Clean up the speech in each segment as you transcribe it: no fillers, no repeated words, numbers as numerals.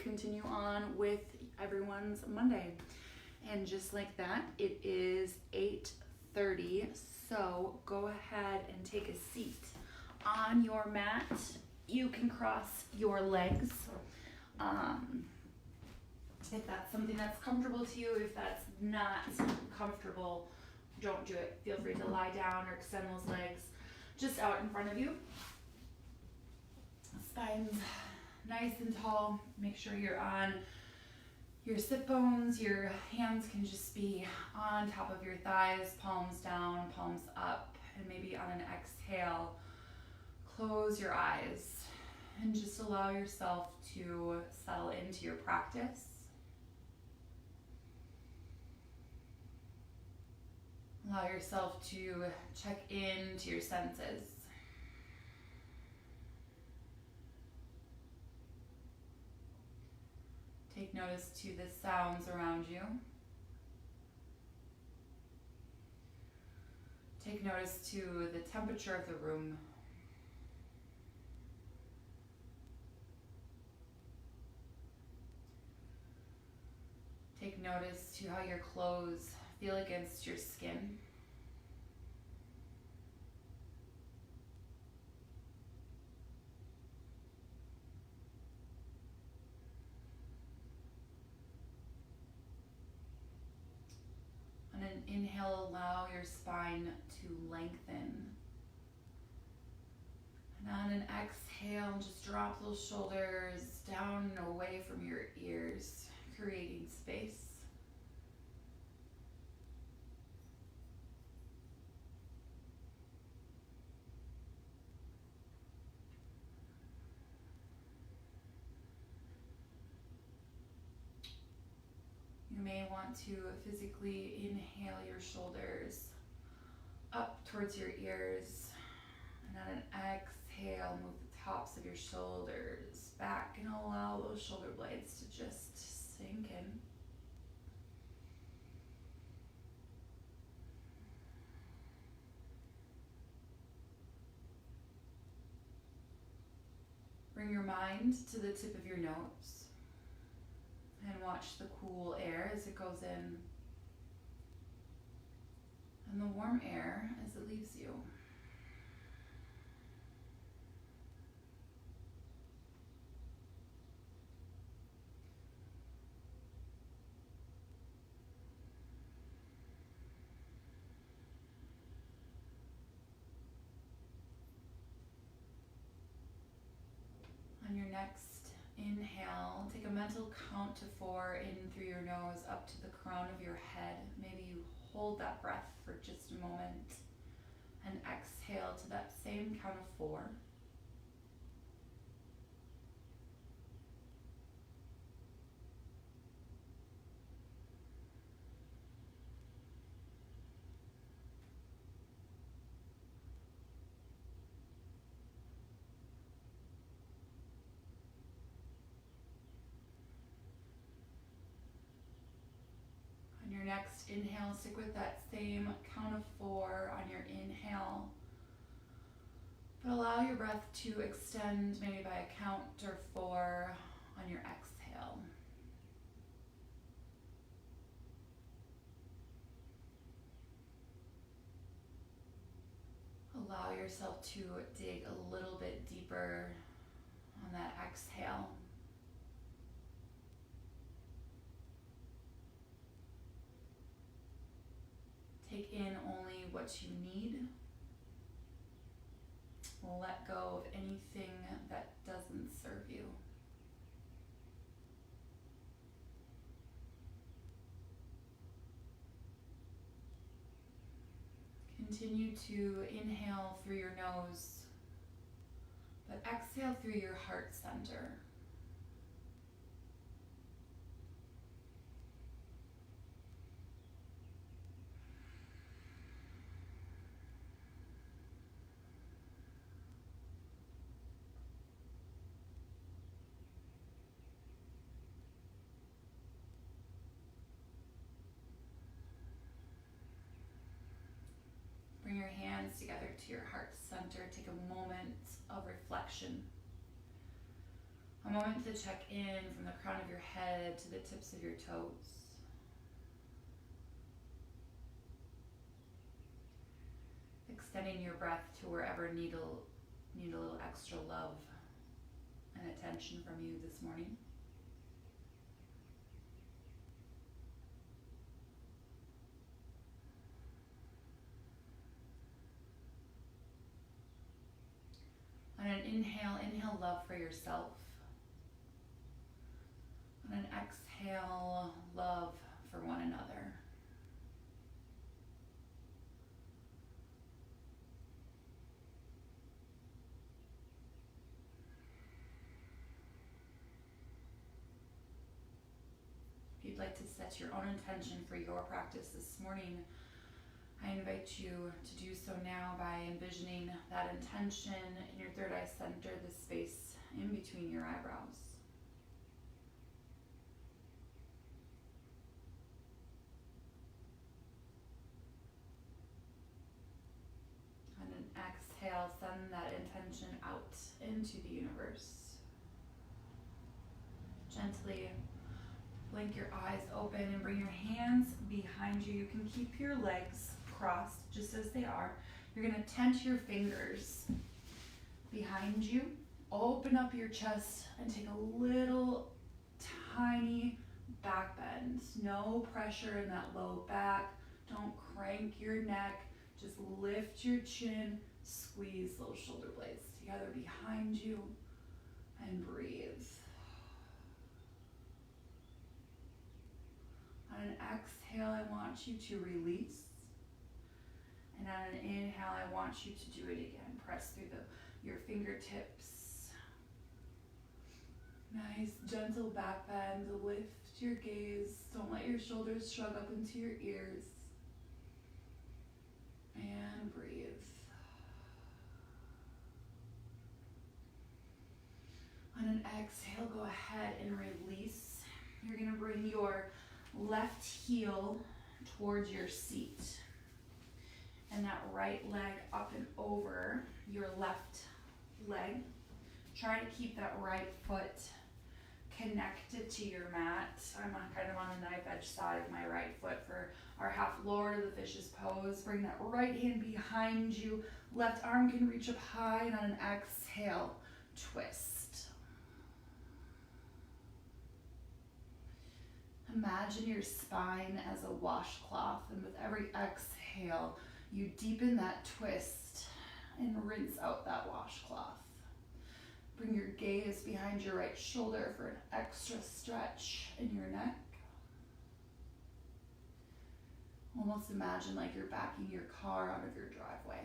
continue on with everyone's Monday. And just like that, it is 8:30. So go ahead and take a seat on your mat. You can cross your legs. If that's something that's comfortable to you, if that's not comfortable, don't do it. Feel free to lie down or extend those legs just out in front of you. Spine's nice and tall. Make sure you're on your sit bones. Your hands can just be on top of your thighs, palms down, palms up, and maybe on an exhale, close your eyes and just allow yourself to settle into your practice. Allow yourself to check into your senses. Take notice to the sounds around you. Take notice to the temperature of the room. Take notice to how your clothes feel against your skin. On an inhale, allow your spine to lengthen. And on an exhale, just drop those shoulders down and away from your ears, creating space. You may want to physically inhale your shoulders up towards your ears, and on an exhale, move the tops of your shoulders back and allow those shoulder blades to just sink in. Bring your mind to the tip of your nose. And watch the cool air as it goes in, and the warm air as it leaves you. On your next inhale, take a mental count to 4 in through your nose up to the crown of your head. Maybe you hold that breath for just a moment and exhale to that same count of 4. Your next inhale, stick with that same count of 4 on your inhale, but allow your breath to extend maybe by a count or 4 on your exhale. Allow yourself to dig a little bit deeper on that exhale. Take in only what you need. Let go of anything that doesn't serve you. Continue to inhale through your nose, but exhale through your heart center. Bring your hands together to your heart center. Take a moment of reflection A moment to check in from the crown of your head to the tips of your toes. Extending your breath to wherever need a little extra love and attention from you this morning. On an inhale love for yourself. On an exhale, love for one another. If you'd like to set your own intention for your practice this morning, I invite you to do so now by envisioning that intention in your third eye center, the space in between your eyebrows. On an exhale, send that intention out into the universe. Gently blink your eyes open and bring your hands behind you. You can keep your legs crossed just as they are. You're going to tent your fingers behind you. Open up your chest and take a little tiny back bend. No pressure in that low back. Don't crank your neck. Just lift your chin. Squeeze those shoulder blades together behind you and breathe. On an exhale, I want you to release. And on an inhale, I want you to do it again. Press through your fingertips. Nice, gentle back bend. Lift your gaze. Don't let your shoulders shrug up into your ears. And breathe. On an exhale, go ahead and release. You're going to bring your left heel towards your seat. And that right leg up and over your left leg. Try to keep that right foot connected to your mat. I'm kind of on the knife edge side of my right foot for our half lower to the fish's pose. Bring that right hand behind you. Left arm can reach up high, and on an exhale, twist. Imagine your spine as a washcloth, and with every exhale, you deepen that twist and rinse out that washcloth. Bring your gaze behind your right shoulder for an extra stretch in your neck. Almost imagine like you're backing your car out of your driveway.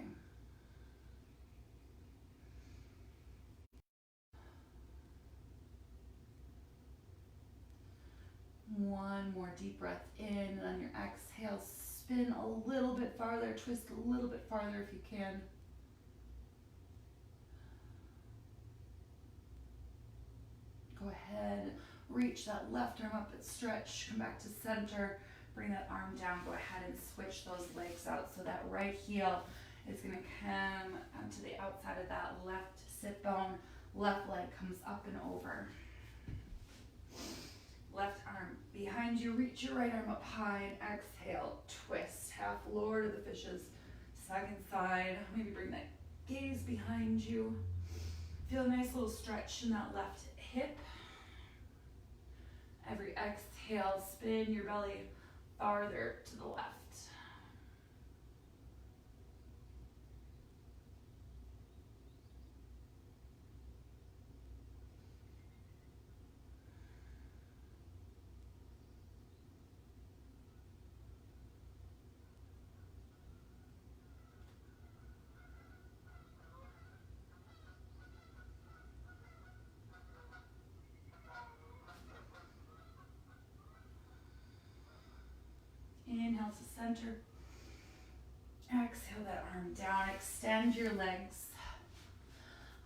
One more deep breath in, and on your exhale, spin a little bit farther, twist a little bit farther if you can. Go ahead, reach that left arm up and stretch, come back to center, bring that arm down, go ahead and switch those legs out so that right heel is going to come onto the outside of that left sit bone, left leg comes up and over. Left arm behind you, reach your right arm up high and exhale, twist, half lower to the fishes, second side, maybe bring that gaze behind you. Feel a nice little stretch in that left hip. Every exhale, spin your belly farther to the left. Inhale to center. Exhale that arm down. Extend your legs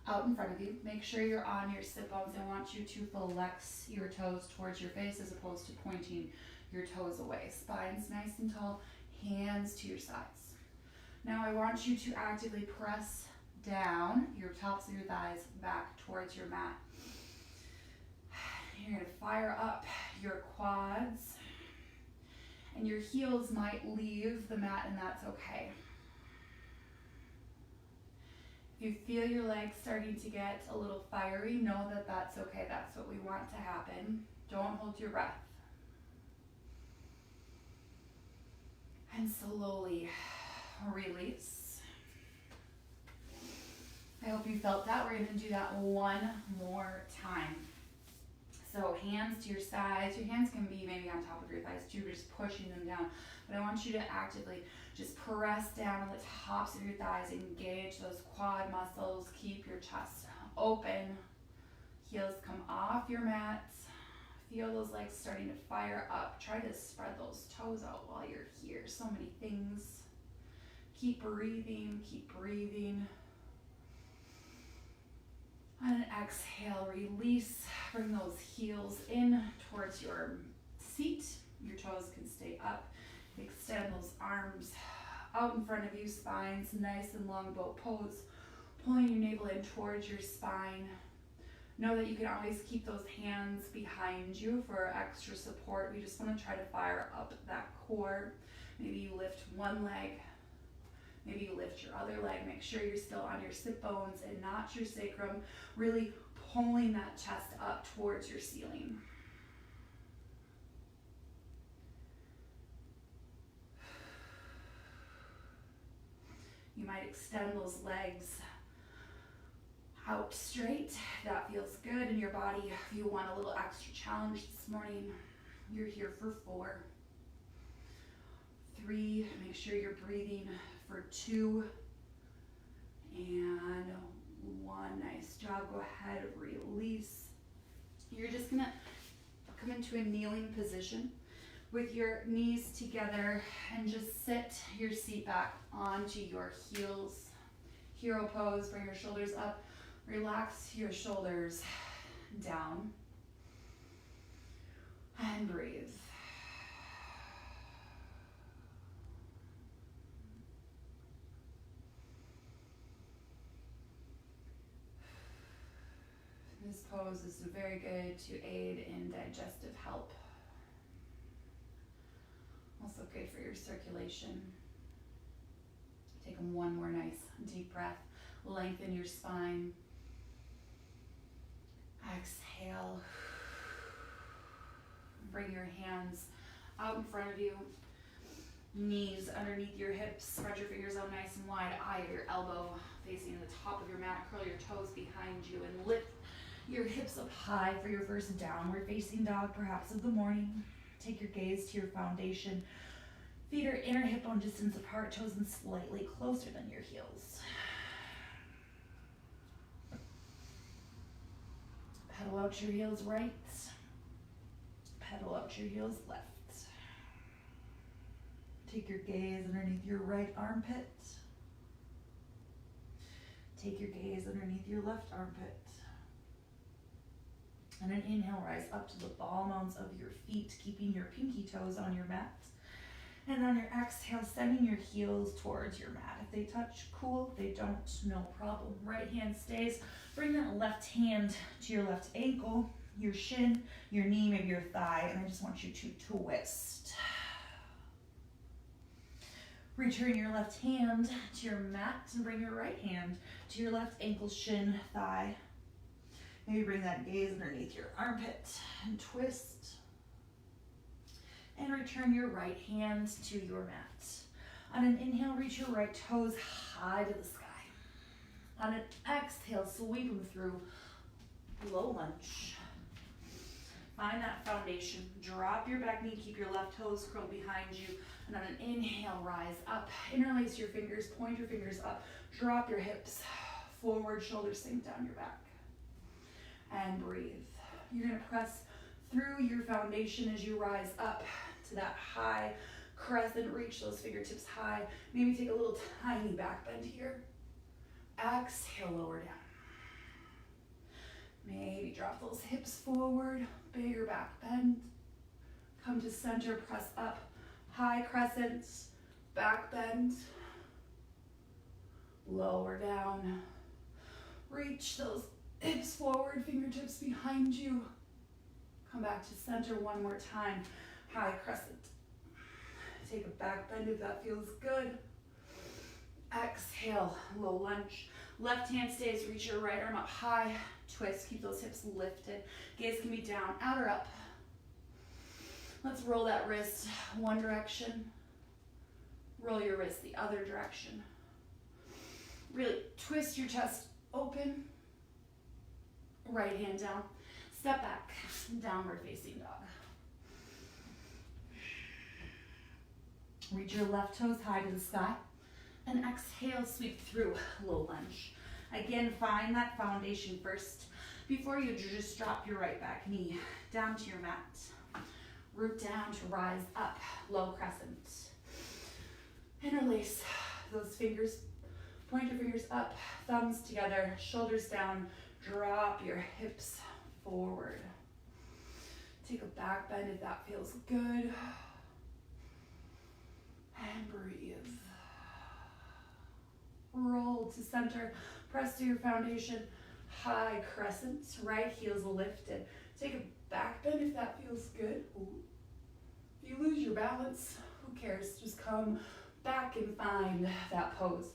out in front of you. Make sure you're on your sit bones. I want you to flex your toes towards your face as opposed to pointing your toes away. Spine's nice and tall. Hands to your sides. Now I want you to actively press down your tops of your thighs back towards your mat. You're gonna fire up your quads, and your heels might leave the mat, and that's okay. If you feel your legs starting to get a little fiery, know that that's okay. That's what we want to happen. Don't hold your breath. And slowly release. I hope you felt that. We're going to do that one more time. So hands to your sides. Your hands can be maybe on top of your thighs too, just pushing them down. But I want you to actively just press down on the tops of your thighs. Engage those quad muscles. Keep your chest open. Heels come off your mat. Feel those legs starting to fire up. Try to spread those toes out while you're here. So many things. Keep breathing, keep breathing. On an exhale, release. Bring those heels in towards your seat. Your toes can stay up. Extend those arms out in front of you. Spine's nice and long, boat pose. Pulling your navel in towards your spine. Know that you can always keep those hands behind you for extra support. We just want to try to fire up that core. Maybe you lift one leg. Maybe you lift your other leg. Make sure you're still on your sit bones and not your sacrum. Really pulling that chest up towards your ceiling. You might extend those legs out straight. That feels good in your body. If you want a little extra challenge this morning, you're here for 4, 3, make sure you're breathing for 2, and 1. Nice job. Go ahead, release. You're just gonna come into a kneeling position with your knees together and just sit your seat back onto your heels. Hero pose, bring your shoulders up. Relax your shoulders down and breathe. This pose is very good to aid in digestive health. Also good for your circulation. Take one more nice deep breath. Lengthen your spine. Exhale. Bring your hands out in front of you. Knees underneath your hips. Spread your fingers out nice and wide. Eye of your elbow facing the top of your mat. Curl your toes behind you and lift your hips up high for your first downward facing dog, perhaps of the morning. Take your gaze to your foundation. Feet are inner hip bone distance apart, toes in slightly closer than your heels. Pedal out your heels right. Pedal out your heels left. Take your gaze underneath your right armpit. Take your gaze underneath your left armpit. And an inhale, rise up to the ball mounds of your feet, keeping your pinky toes on your mat. And on your exhale, sending your heels towards your mat. If they touch, cool. If they don't, no problem. Right hand stays. Bring that left hand to your left ankle, your shin, your knee, maybe your thigh, and I just want you to twist. Return your left hand to your mat and bring your right hand to your left ankle, shin, thigh. Maybe bring that gaze underneath your armpit and twist. And return your right hand to your mat. On an inhale, reach your right toes high to the sky. On an exhale, sweep them through low lunge. Find that foundation. Drop your back knee, keep your left toes curled behind you. And on an inhale, rise up. Interlace your fingers, point your fingers up. Drop your hips forward, shoulders sink down your back. And breathe. You're gonna press through your foundation as you rise up to that high crescent. Reach those fingertips high. Maybe take a little tiny back bend here. Exhale, lower down. Maybe drop those hips forward, bigger back bend. Come to center, press up, high crescent, back bend. Lower down. Reach those hips forward, fingertips behind you. Come back to center one more time. High crescent. Take a back bend if that feels good. Exhale, low lunge. Left hand stays, reach your right arm up high. Twist, keep those hips lifted. Gaze can be down, out or up. Let's roll that wrist one direction. Roll your wrist the other direction. Really twist your chest open. Right hand down. Step back, downward facing dog. Reach your left toes high to the sky. And exhale, sweep through, low lunge. Again, find that foundation first before you just drop your right back knee down to your mat. Root down to rise up, low crescent. Interlace those fingers, point your fingers up, thumbs together, shoulders down, drop your hips forward. Take a back bend if that feels good. And breathe. Roll to center, press to your foundation, high crescent, right heel's lifted. Take a back bend if that feels good. Ooh. If you lose your balance, who cares? Just come back and find that pose.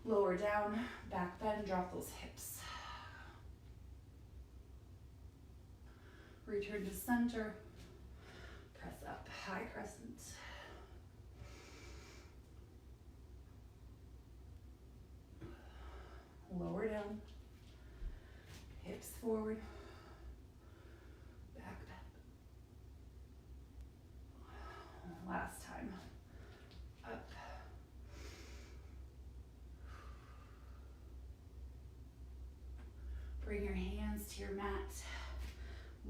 Lower down, back bend, drop those hips. Return to center, press up, high crescent. Lower down, hips forward, back bend. Last time, up. Bring your hands to your mat,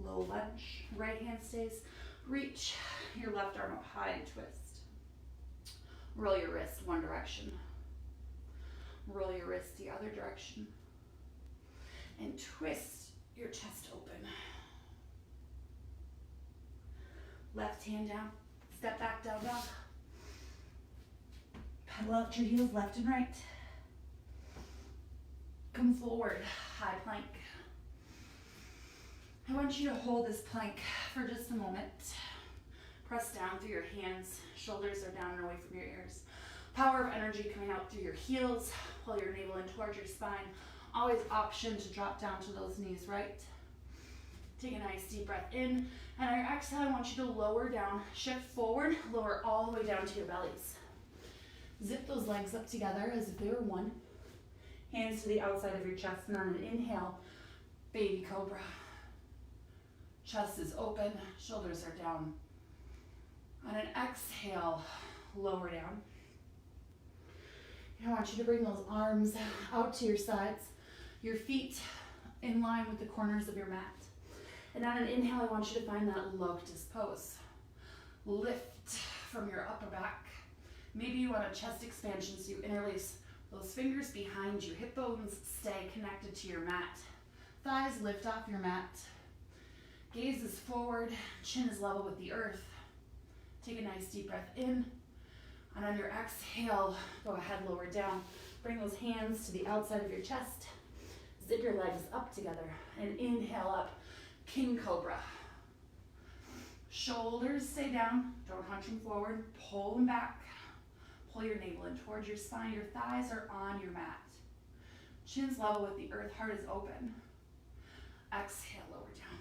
low lunge, right hand stays. Reach your left arm up high and twist. Roll your wrist one direction. Roll your wrist the other direction. And twist your chest open. Left hand down. Step back, down dog. Pedal out your heels left and right. Come forward, high plank. I want you to hold this plank for just a moment. Press down through your hands. Shoulders are down and away from your ears. Power of energy coming out through your heels. Pull your navel in towards your spine. Always option to drop down to those knees, right? Take a nice deep breath in. And on your exhale, I want you to lower down, shift forward, lower all the way down to your bellies. Zip those legs up together as if they were one. Hands to the outside of your chest, and on an inhale, baby cobra. Chest is open, shoulders are down. On an exhale, lower down. I want you to bring those arms out to your sides, your feet in line with the corners of your mat. And on an inhale, I want you to find that lotus pose. Lift from your upper back. Maybe you want a chest expansion, so you interlace those fingers behind you. Hip bones stay connected to your mat. Thighs lift off your mat. Gaze is forward, chin is level with the earth. Take a nice deep breath in. And on your exhale, go ahead, lower down. Bring those hands to the outside of your chest. Zip your legs up together. And inhale up, king cobra. Shoulders stay down. Don't hunch them forward. Pull them back. Pull your navel in towards your spine. Your thighs are on your mat. Chin's level with the earth. Heart is open. Exhale, lower down.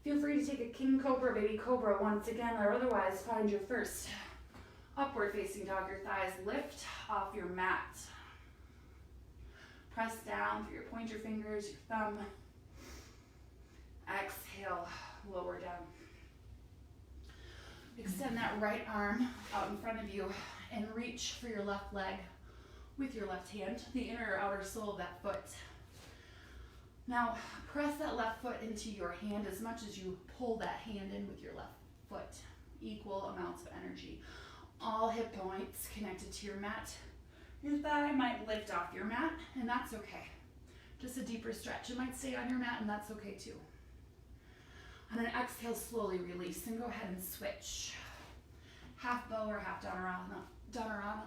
Feel free to take a king cobra, baby cobra once again, or otherwise find your first upward facing dog. Your thighs lift off your mat. Press down through your pointer fingers, your thumb. Exhale, lower down. Extend that right arm out in front of you and reach for your left leg with your left hand, the inner or outer sole of that foot. Now, press that left foot into your hand as much as you pull that hand in with your left foot. Equal amounts of energy. All hip points connected to your mat. Your thigh might lift off your mat, and that's okay. Just a deeper stretch. It might stay on your mat, and that's okay too. On an exhale, slowly release, and go ahead and switch. Half bow or half dhanurasana. Dhanurasana.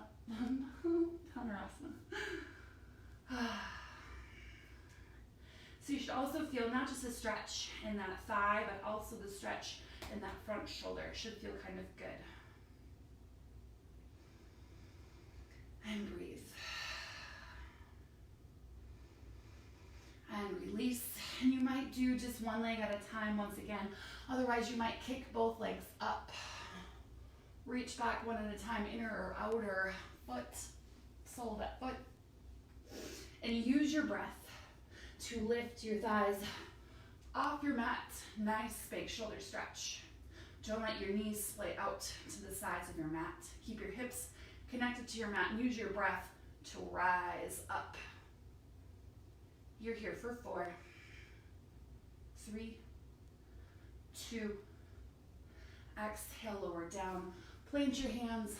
So you should also feel not just a stretch in that thigh, but also the stretch in that front shoulder. It should feel kind of good. And breathe. And release. And you might do just one leg at a time once again. Otherwise, you might kick both legs up. Reach back one at a time, inner or outer foot, sole of that foot. And use your breath to lift your thighs off your mat. Nice big shoulder stretch. Don't let your knees splay out to the sides of your mat. Keep your hips connected to your mat and use your breath to rise up. You're here for 4, 3, 2, exhale, lower down. Plant your hands,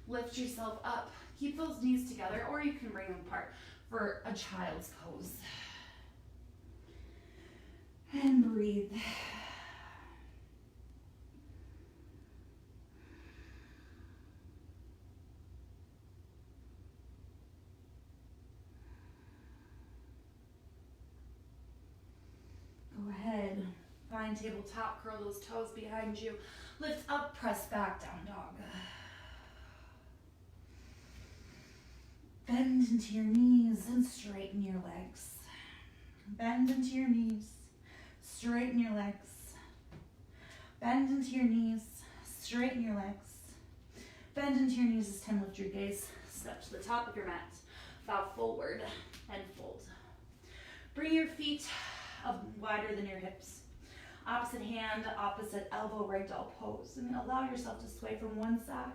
lift yourself up. Keep those knees together, or you can bring them apart for a child's pose. And breathe. Go ahead, find tabletop, curl those toes behind you. Lift up, press back, down dog. Bend into your knees and straighten your legs. Bend into your knees, straighten your legs. Bend into your knees, straighten your legs. Bend into your knees as 10, lift your gaze. Step to the top of your mat. Bow forward and fold. Bring your feet up wider than your hips. Opposite hand, opposite elbow, ragdoll pose. And allow yourself to sway from one side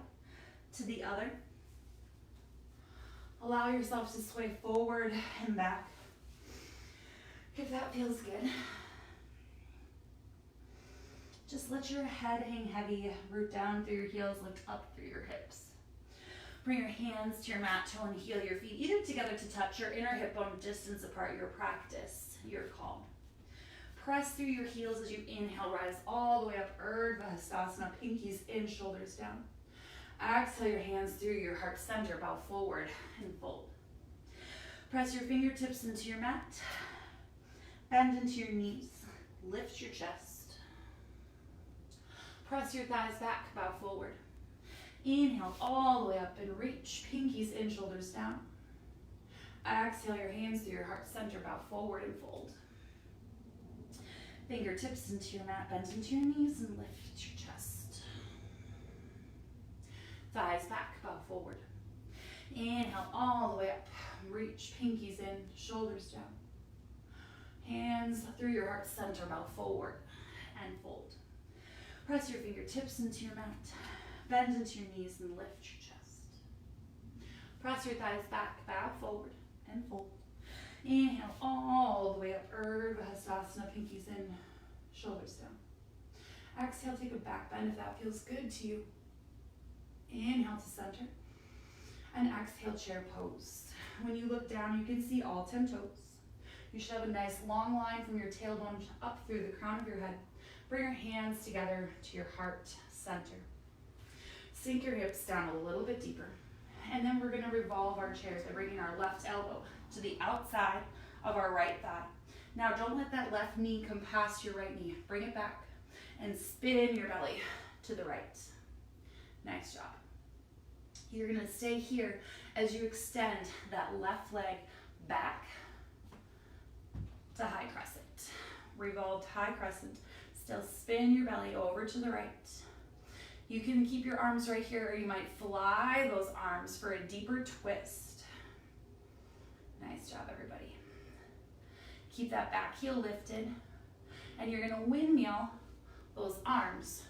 to the other. Allow yourself to sway forward and back, if that feels good. Just let your head hang heavy, root down through your heels, lift up through your hips. Bring your hands to your mat, toe and heel your feet, either together to touch your inner hip bone distance apart, your practice, your calm. Press through your heels as you inhale, rise all the way up, Urdhva Hastasana, pinkies in, shoulders down. Exhale your hands through your heart center, bow forward and fold. Press your fingertips into your mat, bend into your knees, lift your chest. Press your thighs back, bow forward. Inhale all the way up and reach, pinkies in, shoulders down. Exhale your hands through your heart center, bow forward and fold. Fingertips into your mat, bend into your knees and lift your chest. Thighs back, bow forward. Inhale all the way up, reach, pinkies in, shoulders down. Hands through your heart center, bow forward and fold. Press your fingertips into your mat, bend into your knees and lift your chest. Press your thighs back, bow forward and fold. Inhale all the way up, Urdhva Hastasana, pinkies in, shoulders down. Exhale, take a back bend if that feels good to you. Inhale to center. And exhale, chair pose. When you look down, you can see all 10 toes. You should have a nice long line from your tailbone up through the crown of your head. Bring your hands together to your heart center. Sink your hips down a little bit deeper. And then we're going to revolve our chairs by bringing our left elbow to the outside of our right thigh. Now don't let that left knee come past your right knee. Bring it back and spin your belly to the right. Nice job. You're going to stay here as you extend that left leg back to high crescent. Revolved high crescent. Still spin your belly over to the right. You can keep your arms right here, or you might fly those arms for a deeper twist. Nice job, everybody. Keep that back heel lifted, and you're gonna windmill those arms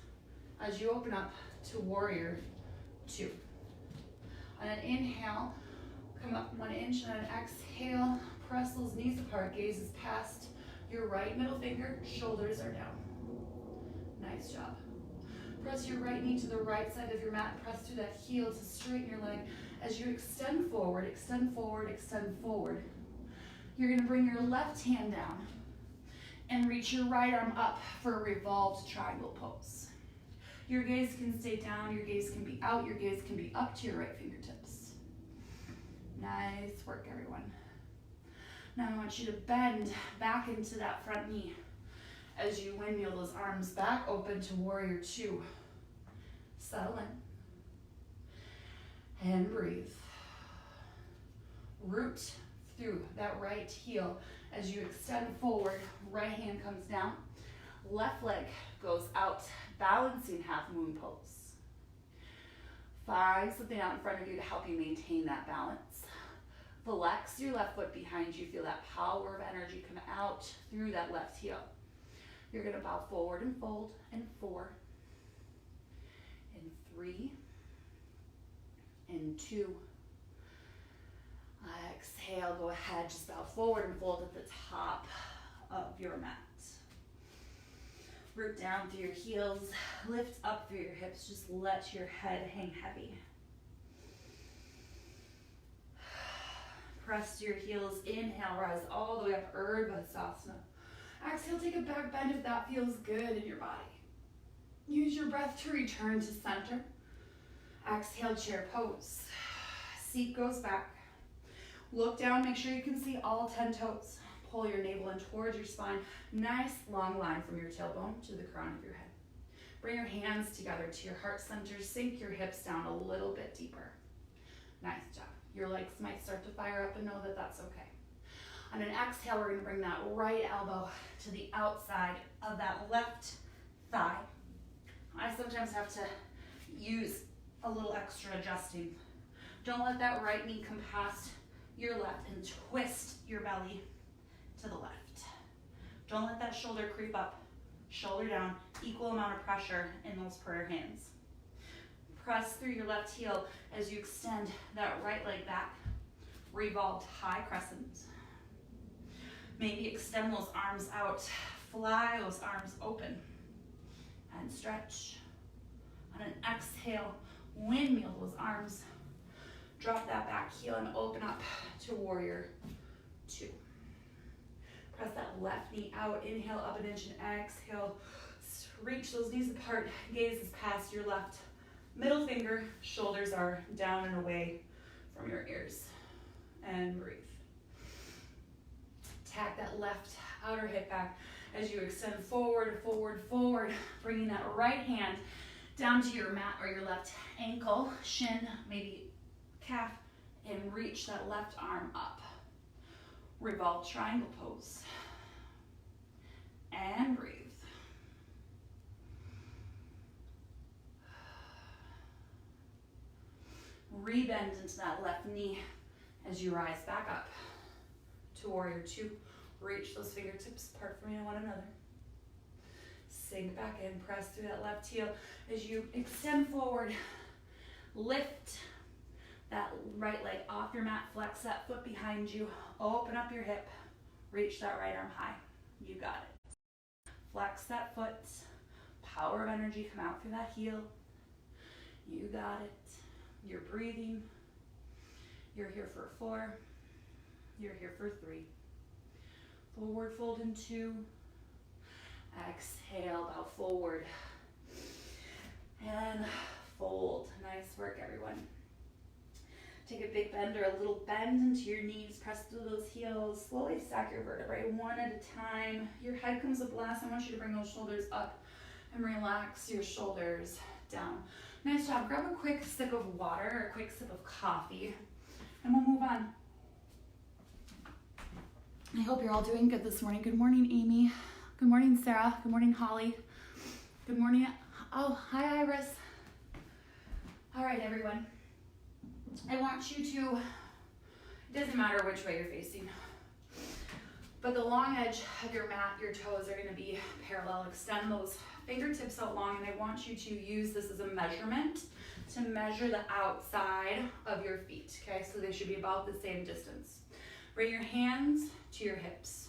as you open up to warrior 2. On an inhale, come up 1 inch, and on an exhale, press those knees apart, gazes past your right middle finger, shoulders are down. Nice job. Press your right knee to the right side of your mat. Press through that heel to straighten your leg. As you extend forward, extend forward, extend forward. You're going to bring your left hand down and reach your right arm up for a revolved triangle pose. Your gaze can stay down, your gaze can be out, your gaze can be up to your right fingertips. Nice work, everyone. Now I want you to bend back into that front knee as you windmill those arms back open to warrior two. Settle in and breathe. Root through that right heel as you extend forward. Right hand comes down, left leg goes out, balancing half moon pose. Find something out in front of you to help you maintain that balance. Flex your left foot behind you. Feel that power of energy come out through that left heel. You're going to bow forward and fold in 4, in 3, in 2. Exhale, go ahead, just bow forward and fold at the top of your mat. Root down through your heels, lift up through your hips, just let your head hang heavy. Press to your heels, inhale, rise all the way up, Urdhva. Exhale, take a back bend if that feels good in your body. Use your breath to return to center. Exhale, chair pose. Seat goes back. Look down, make sure you can see all 10 toes. Pull your navel in towards your spine. Nice long line from your tailbone to the crown of your head. Bring your hands together to your heart center. Sink your hips down a little bit deeper. Nice job. Your legs might start to fire up and know that that's okay. On an exhale, we're gonna bring that right elbow to the outside of that left thigh. I sometimes have to use a little extra adjusting. Don't let that right knee come past your left and twist your belly to the left. Don't let that shoulder creep up, shoulder down, equal amount of pressure in those prayer hands. Press through your left heel as you extend that right leg back. Revolved high crescent. Maybe extend those arms out, fly those arms open, and stretch. On an exhale, windmill those arms. Drop that back heel and open up to warrior two. Press that left knee out, inhale up an inch and exhale. Reach those knees apart, gaze is past your left middle finger, shoulders are down and away from your ears. And breathe. Tap that left outer hip back as you extend forward, forward, forward, bringing that right hand down to your mat or your left ankle, shin, maybe calf, and reach that left arm up. Revolve triangle pose. And breathe. Rebend into that left knee as you rise back up to warrior two. Reach those fingertips apart from one another. Sink back in, press through that left heel as you extend forward. Lift that right leg off your mat, flex that foot behind you, open up your hip, reach that right arm high. You got it. Flex that foot, power of energy come out through that heel. You got it. You're breathing. You're here for 4. You're here for 3. Forward fold in 2. Exhale, bow forward. And fold. Nice work, everyone. Take a big bend or a little bend into your knees. Press through those heels. Slowly stack your vertebrae one at a time. Your head comes up last. I want you to bring those shoulders up and relax your shoulders down. Nice job. Grab a quick sip of water or a quick sip of coffee, and we'll move on. I hope you're all doing good this morning. Good morning, Amy. Good morning, Sarah. Good morning, Holly. Good morning. Oh, hi, Iris. All right, everyone. I want you to, it doesn't matter which way you're facing, but the long edge of your mat, your toes are going to be parallel. Extend those fingertips out long, and I want you to use this as a measurement to measure the outside of your feet, okay? So they should be about the same distance. Bring your hands to your hips.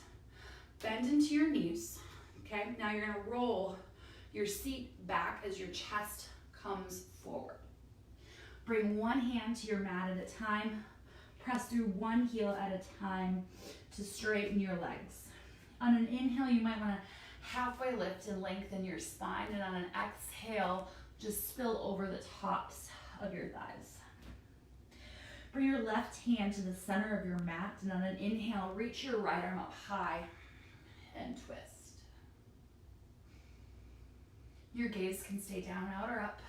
Bend into your knees, okay? Now you're gonna roll your seat back as your chest comes forward. Bring one hand to your mat at a time. Press through one heel at a time to straighten your legs. On an inhale, you might wanna halfway lift and lengthen your spine, and on an exhale, just spill over the tops of your thighs. Bring your left hand to the center of your mat, and on an inhale, reach your right arm up high and twist. Your gaze can stay down, out, or up.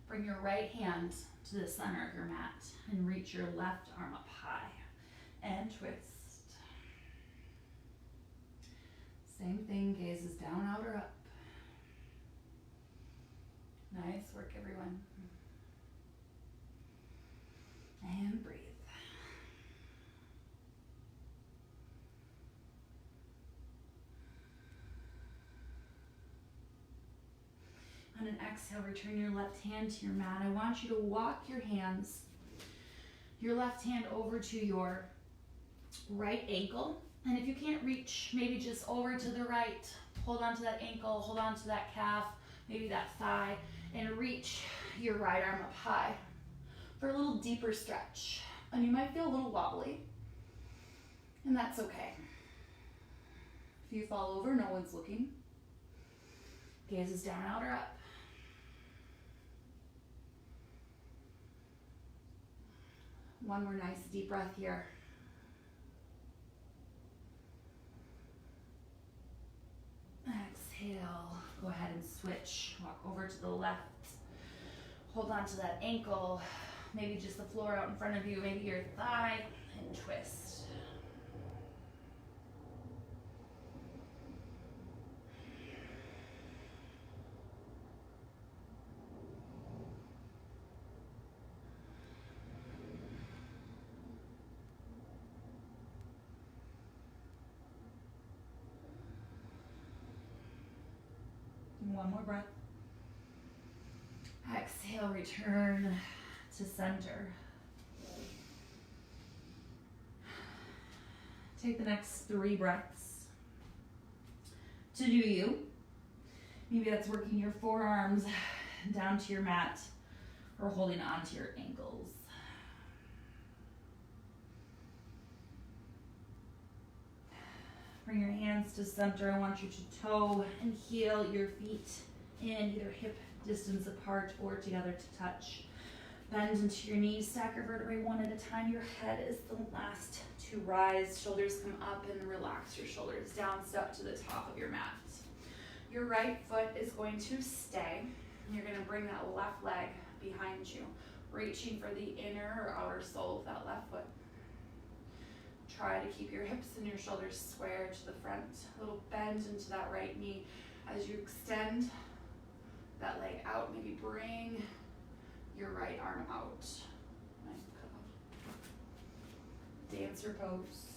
Bring your right hand to the center of your mat and reach your left arm up high and twist. Same thing, gaze is down, out, or up. Nice work, everyone. And breathe. On an exhale, return your left hand to your mat. I want you to walk your left hand over to your right ankle. And if you can't reach, maybe just over to the right, hold on to that ankle, hold on to that calf, maybe that thigh, and reach your right arm up high for a little deeper stretch. And you might feel a little wobbly, and that's okay. If you fall over, no one's looking. Gaze is down, out, or up. One more nice deep breath here. Exhale. Go ahead and switch. Walk over to the left. Hold on to that ankle. Maybe just the floor out in front of you. Maybe your thigh, and twist. One more breath. Exhale, return to center. Take the next 3 breaths to do you. Maybe that's working your forearms down to your mat or holding on to your ankles. Bring your hands to center. I want you to toe and heel your feet in either hip distance apart or together to touch. Bend into your knees, stack your vertebrae one at a time. Your head is the last to rise. Shoulders come up and relax your shoulders down. Step to the top of your mat. Your right foot is going to stay. You're going to bring that left leg behind you, reaching for the inner or outer sole of that left foot. Try to keep your hips and your shoulders square to the front. A little bend into that right knee as you extend that leg out. Maybe bring your right arm out. Nice cup. Dancer pose.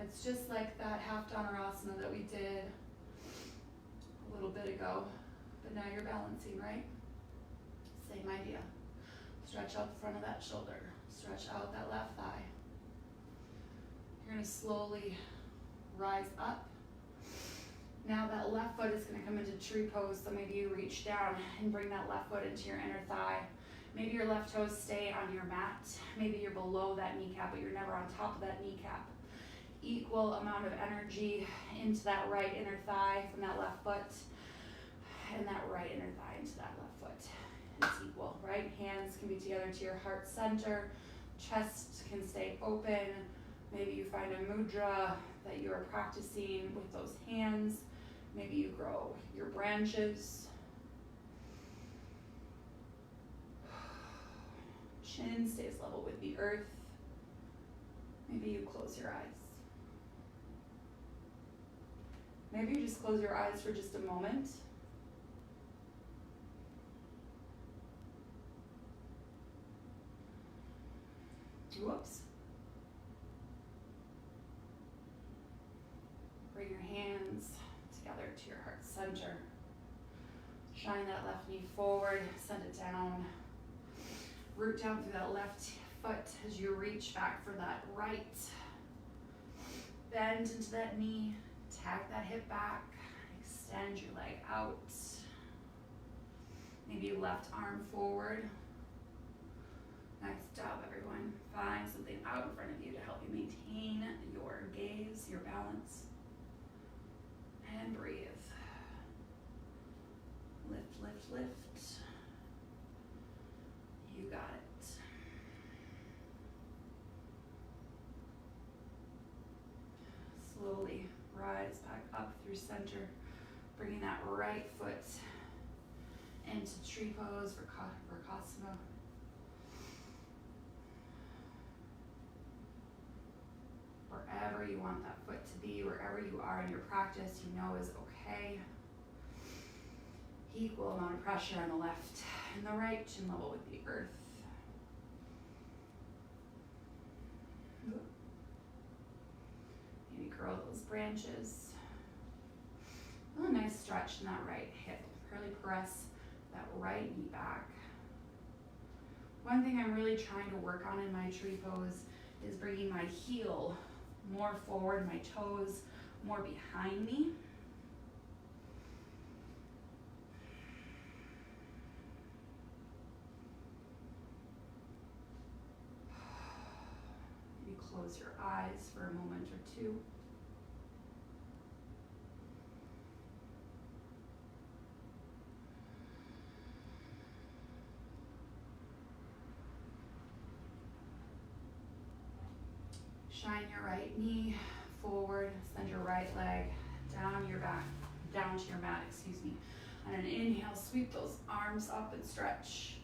It's just like that half asana that we did a little bit ago. But now you're balancing, right? Same idea. Stretch out the front of that shoulder. Stretch out that left thigh. You're going to slowly rise up. Now that left foot is going to come into tree pose, so maybe you reach down and bring that left foot into your inner thigh. Maybe your left toes stay on your mat. Maybe you're below that kneecap, but you're never on top of that kneecap. Equal amount of energy into that right inner thigh from that left foot. And that right inner thigh into that left foot. It's equal, right? Hands can be together to your heart center. Chest can stay open. Maybe you find a mudra that you are practicing with those hands. Maybe you grow your branches. Chin stays level with the earth. Maybe you close your eyes. Maybe you just close your eyes for just a moment. Whoops. Bring your hands together to your heart center. Shine that left knee forward, send it down. Root down through that left foot as you reach back for that right. Bend into that knee, tag that hip back, extend your leg out. Maybe left arm forward. Nice job, everyone. Find something out in front of you to help you maintain your gaze, your balance. And breathe. Lift, lift, lift. You got it. Slowly rise back up through center, bringing that right foot into tree pose for Vrksasana. Wherever you want that foot to be, wherever you are in your practice, you know is okay. Equal amount of pressure on the left and the right, chin level with the earth. Maybe curl those branches. Oh, a nice stretch in that right hip. Really press that right knee back. One thing I'm really trying to work on in my tree pose is bringing my heel more forward, my toes more behind me. Maybe close your eyes for a moment or two. Shine your right knee forward, send your right leg down your back, down to your mat, On an inhale, sweep those arms up and stretch.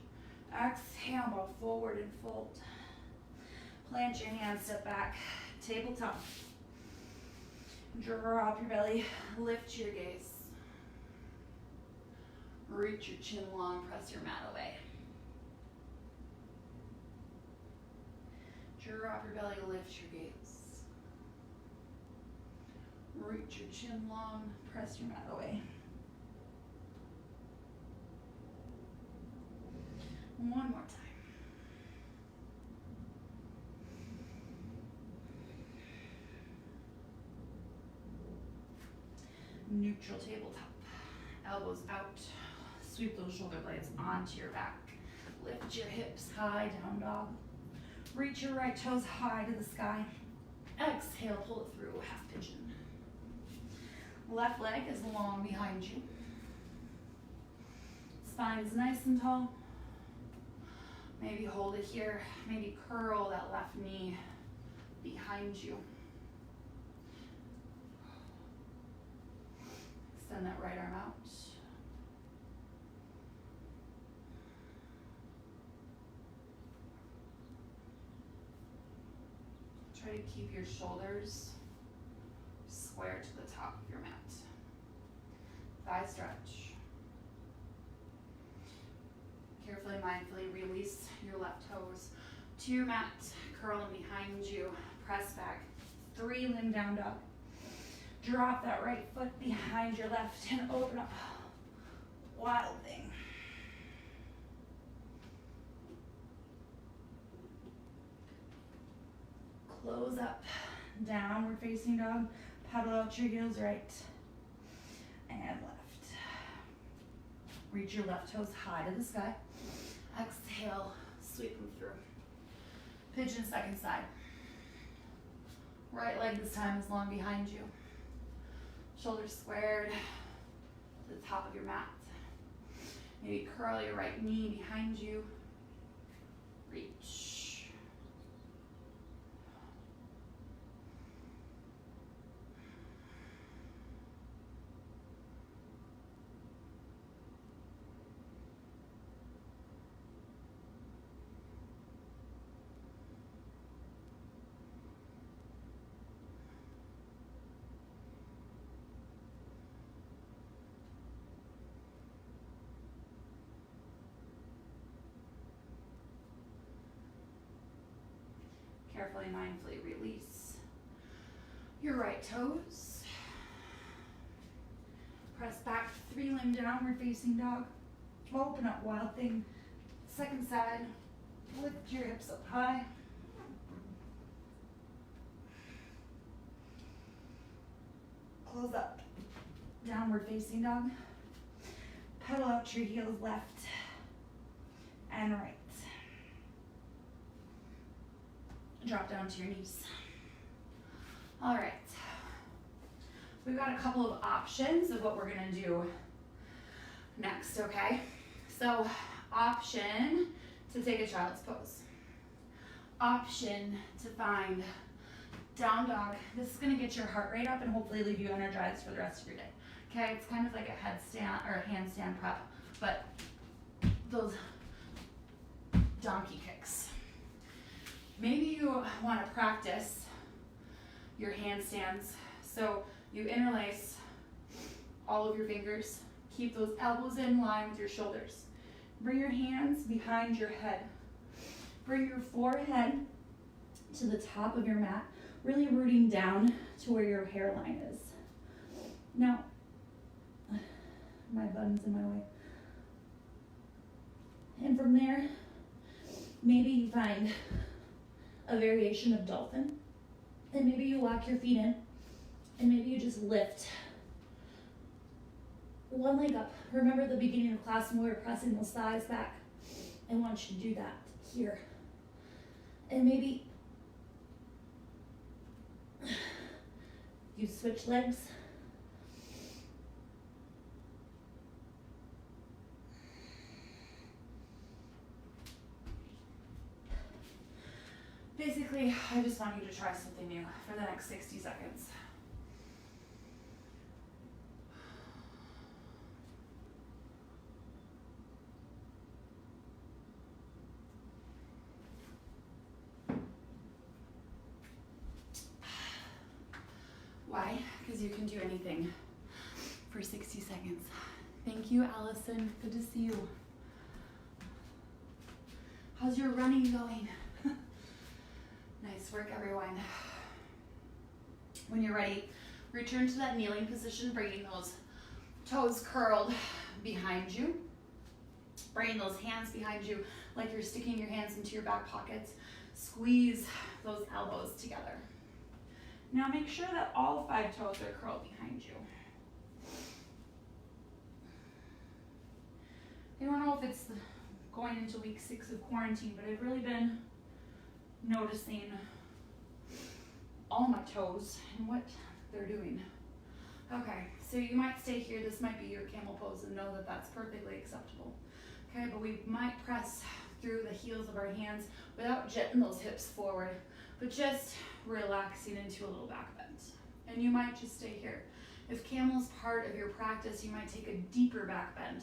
Exhale, bow forward and fold. Plant your hands, step back, tabletop. Drop your belly, lift your gaze. Reach your chin long, press your mat away. Drop your belly, lift your gaze. Reach your chin long, press your mat away. One more time. Neutral tabletop. Elbows out. Sweep those shoulder blades onto your back. Lift your hips high, down dog. Reach your right toes high to the sky. Exhale, pull it through, half pigeon. Left leg is long behind you. Spine is nice and tall. Maybe hold it here. Maybe curl that left knee behind you. Extend that right arm out. Try to keep your shoulders square to the top of your mat. Thigh stretch. Carefully, mindfully release your left toes to your mat. Curl them behind you. Press back. 3 limb down dog. Drop that right foot behind your left and open up. Wild thing. Close up. Downward facing dog. Paddle out your heels right and left. Reach your left toes high to the sky. Exhale, sweep them through. Pigeon second side. Right leg this time is long behind you. Shoulders squared to the top of your mat. Maybe curl your right knee behind you. Reach. Carefully, mindfully release your right toes. Press back, 3 limb downward facing dog. Open up, wild thing. Second side, lift your hips up high. Close up. downward facing dog. Pedal out your heels left and right. Drop down to your knees. All right. We've got a couple of options of what we're gonna do next, okay? So, option to take a child's pose. Option to find down dog. This is gonna get your heart rate up and hopefully leave you energized for the rest of your day. Okay, it's kind of like a headstand or a handstand prep, but those donkey kicks. Maybe you wanna practice your handstands. So you interlace all of your fingers. Keep those elbows in line with your shoulders. Bring your hands behind your head. Bring your forehead to the top of your mat, really rooting down to where your hairline is. Now, my button's in my way. And from there, maybe you find a variation of dolphin. And maybe you walk your feet in, and maybe you just lift one leg up. Remember the beginning of class when we were pressing those thighs back? I want you to do that here. And maybe you switch legs. Basically, I just want you to try something new for the next 60 seconds. Why? Because you can do anything for 60 seconds. Thank you, Allison. Good to see you. How's your running going? Nice work, everyone. When you're ready, return to that kneeling position, bringing those toes curled behind you. Bringing those hands behind you like you're sticking your hands into your back pockets. Squeeze those elbows together. Now make sure that all 5 toes are curled behind you. I don't know if it's going into week 6 of quarantine, but I've really been noticing all my toes and what they're doing. Okay, so you might stay here. This might be your camel pose and know that that's perfectly acceptable. Okay, but we might press through the heels of our hands without jetting those hips forward, but just relaxing into a little back bend. And you might just stay here. If camel is part of your practice, you might take a deeper back bend.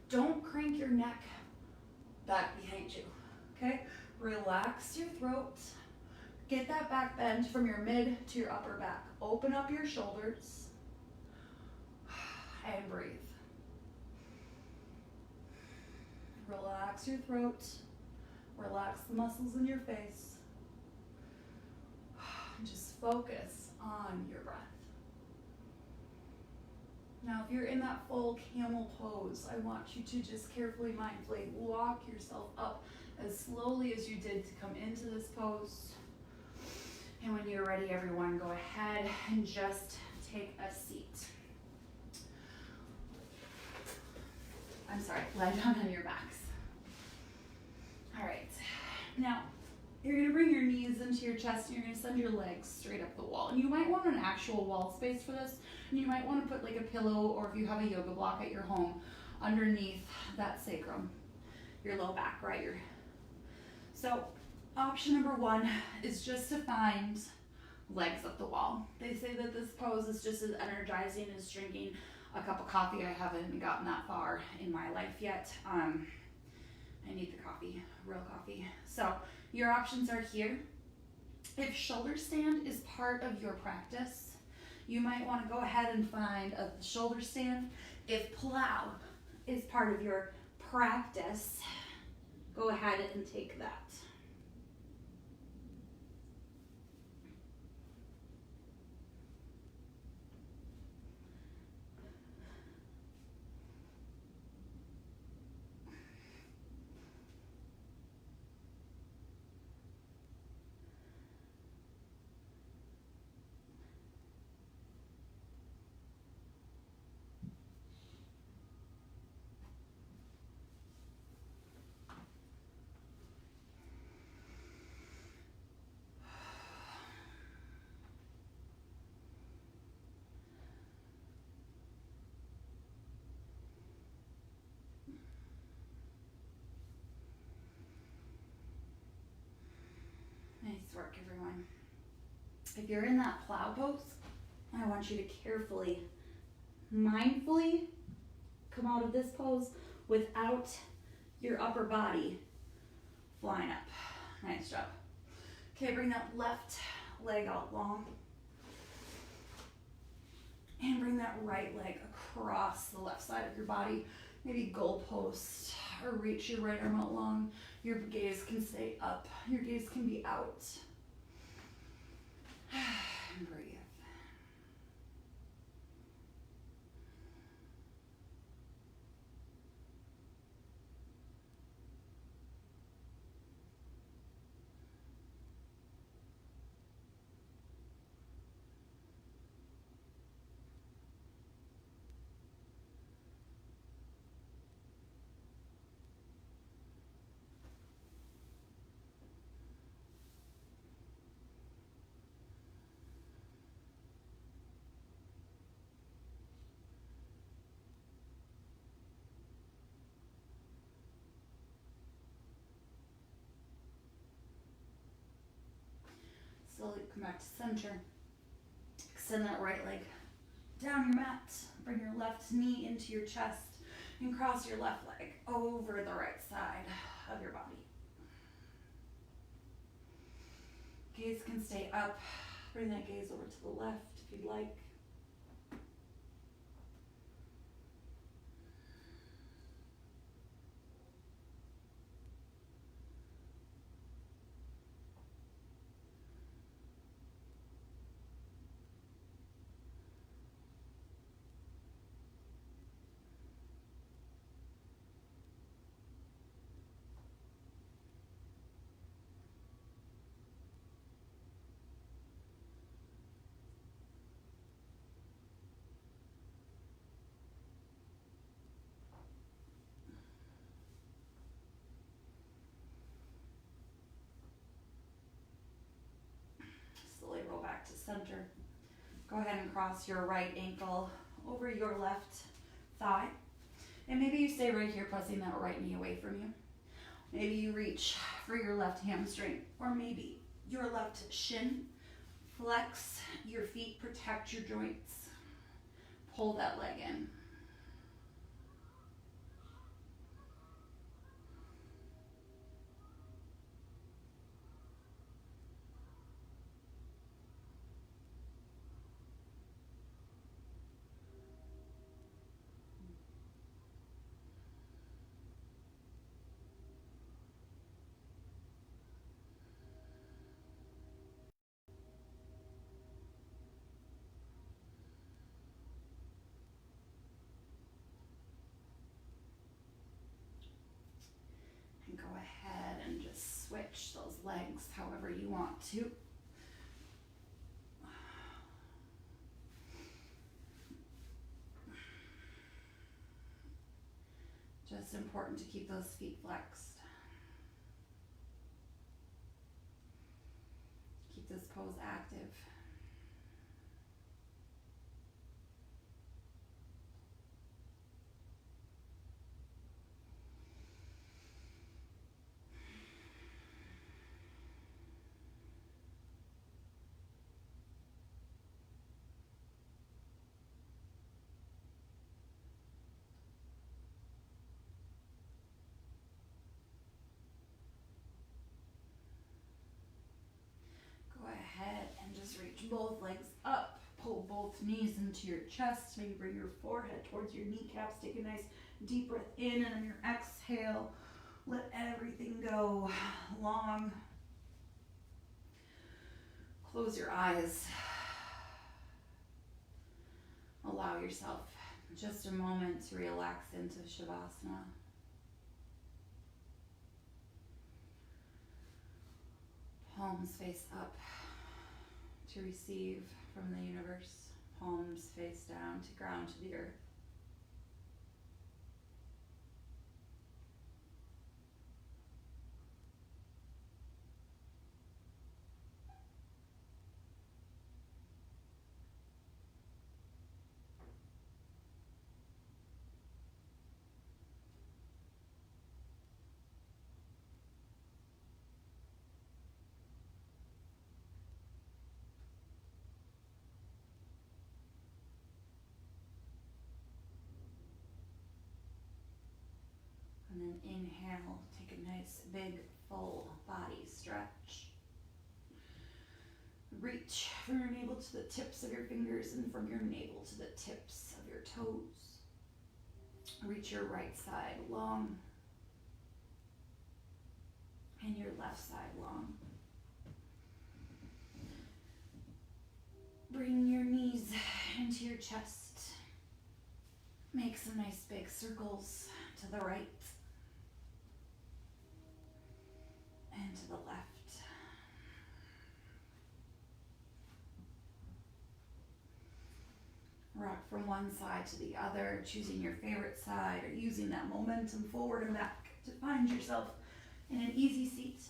Don't crank your neck back behind you, okay? Relax your throat. Get that back bend from your mid to your upper back. Open up your shoulders and breathe. Relax your throat. Relax the muscles in your face. Just focus on your breath. Now, if you're in that full camel pose, I want you to just carefully, mindfully walk yourself up as slowly as you did to come into this pose. And when you're ready, everyone, go ahead and just take a seat. I'm sorry, lie down on your backs. All right, now you're gonna bring your knees into your chest and you're gonna send your legs straight up the wall. And you might want an actual wall space for this. And you might wanna put like a pillow, or if you have a yoga block at your home, underneath that sacrum, your low back, right? So option number 1 is just to find legs up the wall. They say that this pose is just as energizing as drinking a cup of coffee. I haven't gotten that far in my life yet. I need the coffee, real coffee. So your options are here. If shoulder stand is part of your practice, you might want to go ahead and find a shoulder stand. If plow is part of your practice, go ahead and take that. work, everyone. If you're in that plow pose, I want you to carefully, mindfully come out of this pose without your upper body flying up. Nice job. Okay, bring that left leg out long. And bring that right leg across the left side of your body. Maybe goalpost or reach your right arm out long. Your gaze can stay up. Your gaze can be out. And breathe. Slowly come back to center. Extend that right leg down your mat. Bring your left knee into your chest and cross your left leg over the right side of your body. Gaze can stay up. Bring that gaze over to the left if you'd like. Slowly roll back to center. Go ahead and cross your right ankle over your left thigh. And maybe you stay right here pressing that right knee away from you. Maybe you reach for your left hamstring or maybe your left shin. Flex your feet, protect your joints. Pull that leg in. And go ahead and just switch those legs however you want to. Just important to keep those feet flexed. Keep this pose active. Go ahead and just reach both legs up. Pull both knees into your chest. Maybe bring your forehead towards your kneecaps. Take a nice deep breath in, and on your exhale, let everything go long. Close your eyes. Allow yourself just a moment to relax into Shavasana. Palms face up to receive from the universe. Palms face down to ground to the earth. inhale, take a nice big full body stretch. Reach from your navel to the tips of your fingers and from your navel to the tips of your toes. Reach your right side long and your left side long. Bring your knees into your chest. Make some nice big circles to the right and to the left. Rock from one side to the other, choosing your favorite side or using that momentum forward and back to find yourself in an easy seat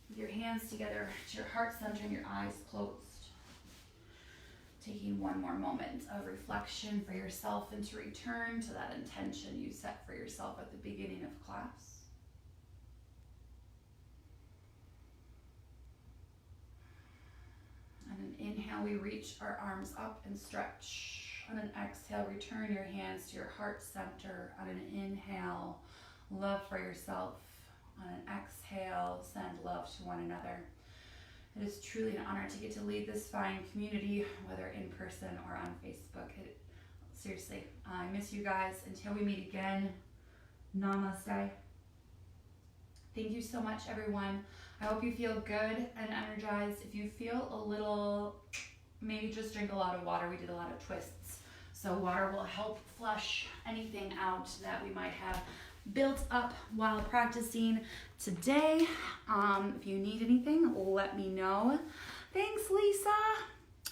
with your hands together to your heart center and your eyes closed. Taking one more moment of reflection for yourself and to return to that intention you set for yourself at the beginning of class. On an inhale, we reach our arms up and stretch. On an exhale, return your hands to your heart center. On an inhale, love for yourself. On an exhale, send love to one another. It is truly an honor to get to lead this fine community, whether in person or on Facebook. Seriously, I miss you guys. Until we meet again, namaste. Thank you so much, everyone. I hope you feel good and energized. If you feel a little, maybe just drink a lot of water. We did a lot of twists. So water will help flush anything out that we might have built up while practicing today. If you need anything, let me know. Thanks, Lisa.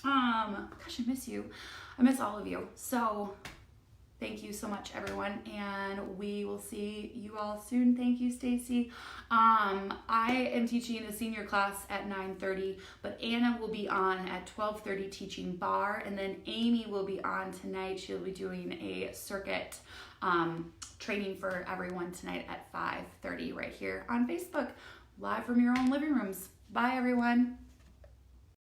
Gosh, I miss you. I miss all of you. So thank you so much, everyone, and we will see you all soon. Thank you, Stacy. I am teaching a senior class at 9:30, but Anna will be on at 12:30 teaching bar, and then Amy will be on tonight. She'll be doing a circuit training for everyone tonight at 5:30 right here on Facebook, live from your own living rooms. Bye, everyone.